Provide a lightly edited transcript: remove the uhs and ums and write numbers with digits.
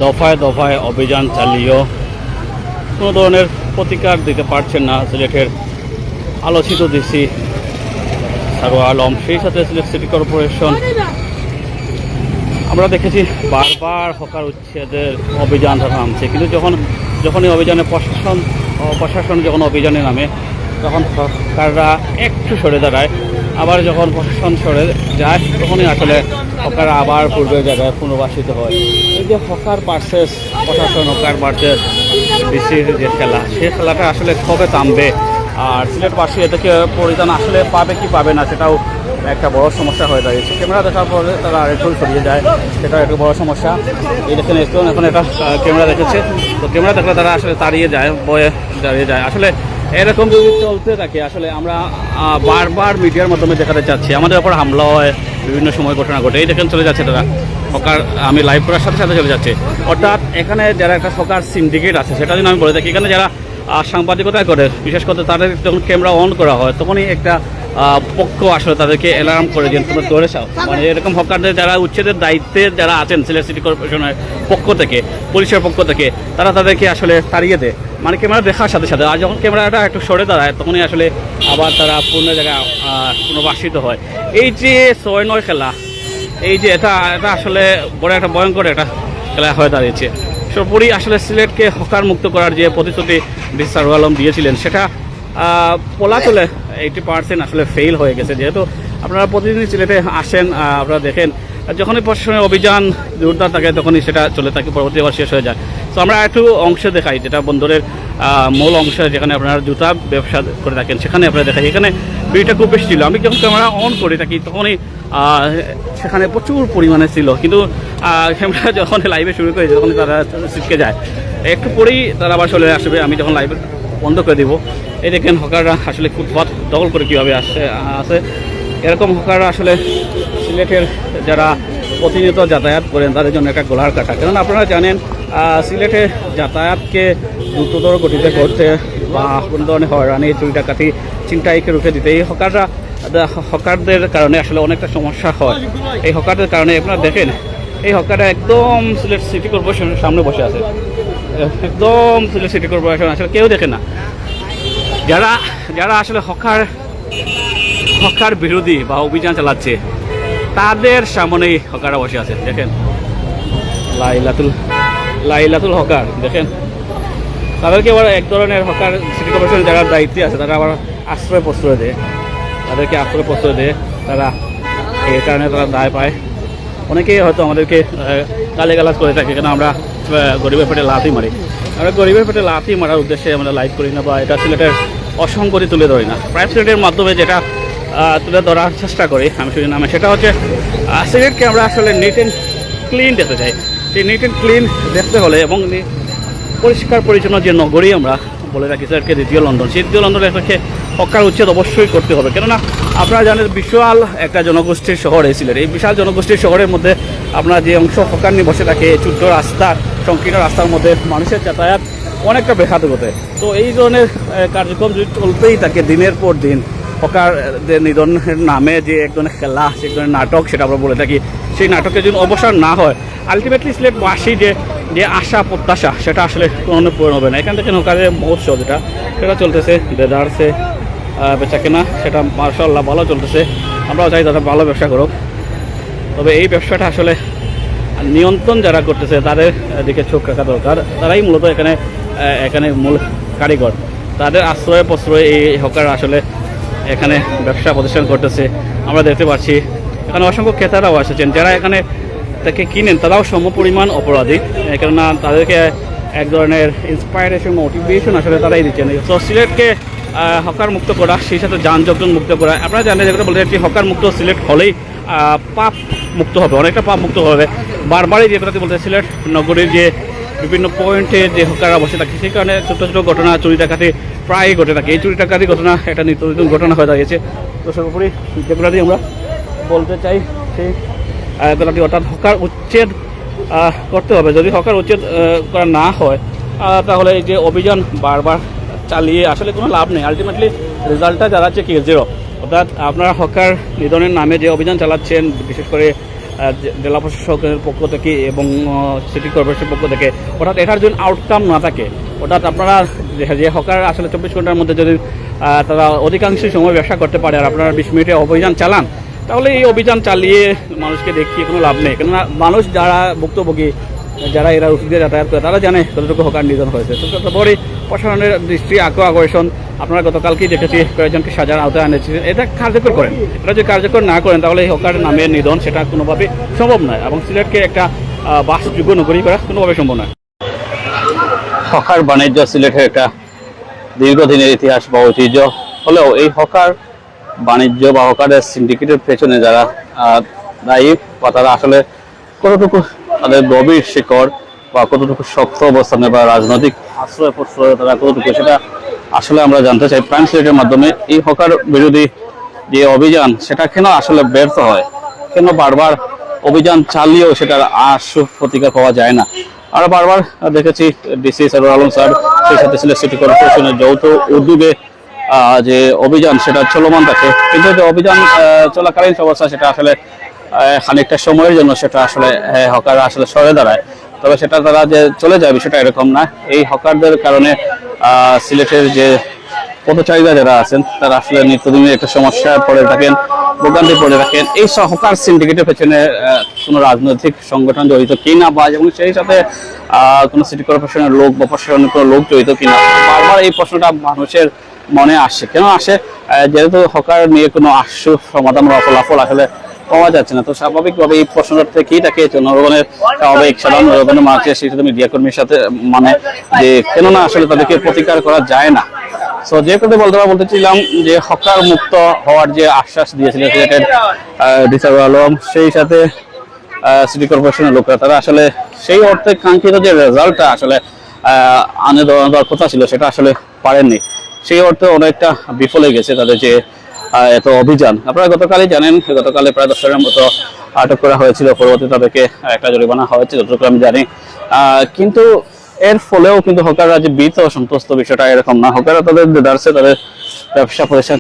দফায় দফায় অভিযান চালিয়েও কোনো ধরনের প্রতিকার দিতে পারছেন না সিলেটের আলোচিত ডিসি সারোয়ার আলম, সেই সাথে সিলেট সিটি কর্পোরেশন। আমরা দেখেছি বারবার হকার উচ্ছেদের অভিযান নামছে, কিন্তু যখনই অভিযানে প্রশাসন যখন অভিযানে নামে তখন হকাররা একটু সরে দাঁড়ায়, আবার যখন প্রশাসন সরে যায় তখনই আসলে হকার আবার পূর্বের জায়গায় পুনর্বাসিত হয়। এই যে হকার ভার্সেস প্রশাসন, হকার ভার্সেস ডিসির যে খেলা, সেই খেলাটা আসলে কবে থামবে, আর সিলেটবাসী এ থেকে পরিধান আসলে পাবে কি পাবে না সেটাও একটা বড় সমস্যা হয়ে দাঁড়িয়েছে। ক্যামেরা দেখার পরে তারা আরেকটু সরিয়ে যায়, সেটাও একটা বড় সমস্যা। এই দেখেন এখন এটা ক্যামেরা দেখেছে, তো ক্যামেরা দেখলে তারা আসলে তাড়িয়ে যায়, বয়ে দাঁড়িয়ে যায়। আসলে এরকম যদি চলতে থাকে আসলে আমরা বারবার মিডিয়ার মাধ্যমে দেখাতে চাচ্ছি আমাদের ওপর হামলা হয়, বিভিন্ন সময় ঘটনা ঘটে। এই দেখেন চলে যাচ্ছে তারা হকার, আমি লাইভ করার সাথে সাথে চলে যাচ্ছে। অর্থাৎ এখানে যারা একটা হকার সিন্ডিকেট আছে সেটা যদি আমি বলে থাকি, এখানে যারা সাংবাদিকতা করে, বিশেষ করে তাদের যখন ক্যামেরা অন করা হয় তখনই একটা পক্ষ আসলে তাদেরকে অ্যালার্ম করে যে তোমরা ধরে চাও, মানে এরকম হকারদের যারা উচ্ছেদের দায়িত্বে যারা আছেন সিলেট সিটি কর্পোরেশনের পক্ষ থেকে, পুলিশের পক্ষ থেকে, তারা তাদেরকে আসলে তাড়িয়ে দেয়, মানে ক্যামেরা দেখার সাথে সাথে। আর যখন ক্যামেরাটা একটু সরে দাঁড়ায় তখনই আসলে আবার তারা পূর্ণ জায়গায় পুনর্বাসিত হয়। এই যে ৬-৯ খেলা, এই যে এটা আসলে বড় একটা ভয়ঙ্কর একটা খেলা হয়ে দাঁড়িয়েছে। সর্বোপরি আসলে সিলেটকে হকার মুক্ত করার যে প্রতিশ্রুতি ডিসি সারোয়ার আলম দিয়েছিলেন সেটা বলা চলে 80% আসলে ফেল হয়ে গেছে। যেহেতু আপনারা প্রতিদিন সিলেটে আসেন, আপনারা দেখেন যখনই প্রশাসনের অভিযান জোরদার থাকে তখনই সেটা চলে থাকে, পরবর্তী আবার শেষ হয়ে যায়। তো আমরা একটু অংশে দেখাই, যেটা বন্দরের মূল অংশে যেখানে আপনারা জুতা ব্যবসা করে থাকেন সেখানে আপনারা দেখাই। এখানে ভিড়টা খুব বেশি ছিল, আমি যখন ক্যামেরা অন করে থাকি তখনই সেখানে প্রচুর পরিমাণে ছিল, কিন্তু ক্যামেরা যখন লাইভে শুরু করেছে তখন তারা ছিটকে যায়, একটু পরেই তারা আবার চলে আসবে। আমি যখন লাইভে বন্ধ করে দিব, এই দেখেন হকাররা আসলে ফুটপাত দখল করে কীভাবে আসে। এরকম হকাররা আসলে সিলেটের যারা প্রতিনিয়ত যাতায়াত করেন তাদের জন্য একটা গোলার কাটা। কারণ আপনারা জানেন সিলেটে যাতায়াতকে দ্রুততর গতিতে করতে বা কোনো ধরনের হয়রানি, চুরি ডাকাতি, ছিনতাইকে রুখে দিতে এই হকারদের কারণে আসলে অনেকটা সমস্যা হয়। এই হকারদের কারণে আপনারা দেখেন এই হকাররা একদম সিলেট সিটি কর্পোরেশনের সামনে বসে আছে, একদম সিলেট সিটি কর্পোরেশন আসলে কেউ দেখে না। যারা আসলে হকার বিরোধী বা অভিযান চালাচ্ছে তাদের সামনেই হকাররা বসে আছে। দেখেন লাইলাতুল হকার, দেখেন তাদেরকে আবার এক ধরনের হকার সিটি কর্পোরেশনের যারা দায়িত্বে আছে তারা আবার প্রশ্রয় দেয়, তাদেরকে প্রশ্রয় দেয়, তারা এই কারণে তারা দায় পায়। অনেকেই হয়তো আমাদেরকে গালিগালাজ করে থাকে, কেন আমরা গরিবের পেটে লাথি মারি। আমরা গরিবের পেটে লাথি মারার উদ্দেশ্যে আমরা লাইভ করি না, বা এটা সিলেটের অসংকরি তুলে ধরি না। প্রাইম সিলেটের মাধ্যমে যেটা তুলে ধরার চেষ্টা করি আমি শুধু নামে, সেটা হচ্ছে সিলেটকে আমরা আসলে নিট অ্যান্ড ক্লিন দেখতে চাই। সেই নিট অ্যান্ড ক্লিন দেখতে হলে এবং পরিষ্কার পরিচ্ছন্ন যে নগরী আমরা বলে রাখি সিলেটকে দ্বিতীয় লন্ডন, সেই দ্বিতীয় লন্ডনের থেকে হকার উচ্ছেদ অবশ্যই করতে হবে। কেননা আপনারা জানেন বিশাল একটা জনগোষ্ঠীর শহর এই সিলেট, এই বিশাল জনগোষ্ঠীর শহরের মধ্যে আপনার যে অংশ হকার নিয়ে বসে থাকে, ছোট্ট রাস্তা, সংকীর্ণ রাস্তার মধ্যে মানুষের যাতায়াত অনেকটা ব্যাঘাত ঘটে। তো এই ধরনের কার্যক্রম যদি চলতেই থাকে দিনের পর দিন, হকারদের নিধনের নামে যে এক ধরনের খেলা, সে এক ধরনের নাটক সেটা আমরা বলে থাকি, সেই নাটকের যদি অবসান না হয় আলটিমেটলি সিলেটবাসী যে আশা প্রত্যাশা সেটা আসলে কোনো পূরণ হবে না। এখান থেকে হকারের মহোৎসব সেটা চলতেছে, দেদারসে বেচা কেনা সেটা মাশাআল্লাহ ভালো চলতেছে। আমরাও চাই তারা ভালো ব্যবসা করুক, তবে এই ব্যবসাটা আসলে নিয়ন্ত্রণ যারা করতেছে তাদের দিকে চোখ রাখা দরকার। তারাই মূলত এখানে মূল কারিগর, তাদের আশ্রয় প্রশ্রয় এই হকার আসলে এখানে ব্যবসা প্রতিষ্ঠান করতেছে। আমরা দেখতে পাচ্ছি এখানে অসংখ্য ক্রেতারাও এসেছেন, যারা এখানে তাকে কিনেন তারাও সমপরিমাণ অপরাধী, কেননা তাদেরকে এক ধরনের ইন্সপায়ারেশন, মোটিভেশন আসলে তারাই দিচ্ছেন। তো সিলেটকে হকার মুক্ত করা, সেই সাথে যানজট মুক্ত করা। আপনারা জানেন যেটা বলতে চাচ্ছি, হকার মুক্ত সিলেট হলেই পাপ মুক্ত হবে, অনেকটা পাপ মুক্ত হবে। বারবারই যে কথাটি বলতে, সিলেট নগরীর যে বিভিন্ন পয়েন্টে যে হকাররা বসে থাকে সেই কারণে ছোটো ছোটো ঘটনা, চুরি ডাকাতি প্রায়ই ঘটে থাকে। এই চুরি ডাকাতি ঘটনা একটা নিত্য নতুন ঘটনা হয়ে দাঁড়িয়েছে। তো সর্বোপরি যেগুলোটি আমরা বলতে চাই সেই এগুলোটি, অর্থাৎ হকার উচ্ছেদ করতে হবে। যদি হকার উচ্ছেদ করা না হয় তাহলে এই যে অভিযান বারবার চালিয়ে আসলে কোনো লাভ নেই। আলটিমেটলি রেজাল্টটা দাঁড়াচ্ছে কি 0। অর্থাৎ আপনারা হকার নিধনের নামে যে অভিযান চালাচ্ছেন, বিশেষ করে জেলা প্রশাসকের পক্ষ থেকে এবং সিটি কর্পোরেশনের পক্ষ থেকে, অর্থাৎ এটার যদি আউটকাম না থাকে, অর্থাৎ আপনারা যে হকার আসলে 24 ঘন্টার মধ্যে যদি তারা অধিকাংশ সময় ব্যবসা করতে পারে আর আপনারা 20 মিনিটে অভিযান চালান, তাহলে এই অভিযান চালিয়ে মানুষকে দেখিয়ে কোনো লাভ নেই। কেননা মানুষ যারা ভুক্তভোগী, যারা এরা রুটি দিয়ে যাতায়াত করে, তারা জানে কতটুকু হকার নিধন হয়েছে। তো ততপরই প্রশাসনের দৃষ্টি আকর্ষণ, আপনারা গতকালকেই দেখেছি কয়েকজনকে সাজার আওতায় আনেছে, এটা কার্যকর করেন। এটা যদি কার্যকর না করেন তাহলে এই হকার নামের নিধন সেটা কোনোভাবেই সম্ভব নয়, এবং সিলেটকে একটা বাসযোগ্য নগরী করা কোনোভাবে সম্ভব নয়। হকার বাণিজ্য সিলেটের একটা দীর্ঘদিনের ইতিহাস বা ঐতিহ্য হলেও এই হকার বাণিজ্য বা হকারের সিন্ডিকেটের পেছনে যারা দায়ী বা তারা আসলে কতটুকু তাদের গভীর শিকড় বা কতটুকু শক্ত অবস্থানে বা রাজনৈতিক আশ্রয় প্রশ্রয় তারা কতটুকু, সেটা আসলে আমরা জানতে চাই। প্রাইম সিলেটের মাধ্যমে এই হকার বিরোধী যে অভিযান সেটা কেন আসলে ব্যর্থ হয়, কেন বারবার অভিযান চালিয়েও সেটার আশু প্রতিকার পাওয়া যায় না। আমরা বারবার দেখেছি ডিসি সরুর আলম স্যার, সেই সাথে সিলেট সিটি কর্পোরেশনের যৌথ উদ্যোগে যে অভিযান সেটা চলমান থাকে, কিন্তু যে অভিযান চলাকালীন অবস্থা সেটা আসলে খানিকটা সময়ের জন্য সেটা আসলে হকাররা আসলে সরে দাঁড়ায়, তবে সেটা তারা যে চলে যায় বিষয়টা এরকম না। এই হকারদের কারণে সিলেটের যে পথচারীরা যারা আছেন তারা আসলে নিত্যদিনের একটা সমস্যায় পড়ে থাকেন, ভোগান্তি পড়ে থাকেন। এই হকার সিন্ডিকেটের পেছনে কোনো রাজনৈতিক সংগঠন জড়িত কিনা বা এবং সেই সাথে কোনো সিটি কর্পোরেশনের লোক বা প্রশাসনের কোনো লোক জড়িত কিনা, বারবার এই প্রশ্নটা মানুষের মনে আসে। কেন আসে? যেহেতু হকার নিয়ে কোনো আশু সমাধান বা ফলাফল আসলে পাওয়া যাচ্ছে না, তো স্বাভাবিকভাবে এই প্রশ্নটা থেকেই তাকে জনগণের স্বাভাবিক সাধারণ জনগণের মাঝে সেই সাথে মিডিয়া কর্মীর সাথে মানে যে কেননা আসলে তাদেরকে প্রতিকার করা যায় না। তো যে কথা বলতেছিলাম যে হকার মুক্ত হওয়ার যে আশ্বাস দিয়েছিলেন সিলেটের ডিসি আলম, সেই সাথে সিটি কর্পোরেশনের লোকরা, তারা আসলে সেই অর্থে কাঙ্ক্ষিত যে রেজাল্টটা আসলে আনে দেওয়ার কথা ছিল সেটা আসলে পারেননি। সেই অর্থে অনেকটা বিফলে গেছে তাদের যে এত অভিযান। আপনারা গতকালই জানেন, গতকালে প্রায় 10 জনের মতো আটক করা হয়েছিল, পরবর্তী তাদেরকে একটা জরিমানা হয়েছে যতটুকু আমি জানি। কিন্তু এর ফলেও কিন্তু হকাররা যে ভীত সন্তুষ্ট বিষয়টা এরকম না, হকাররা তাদের দেদারসে তাদের ব্যবসা প্রতিষ্ঠান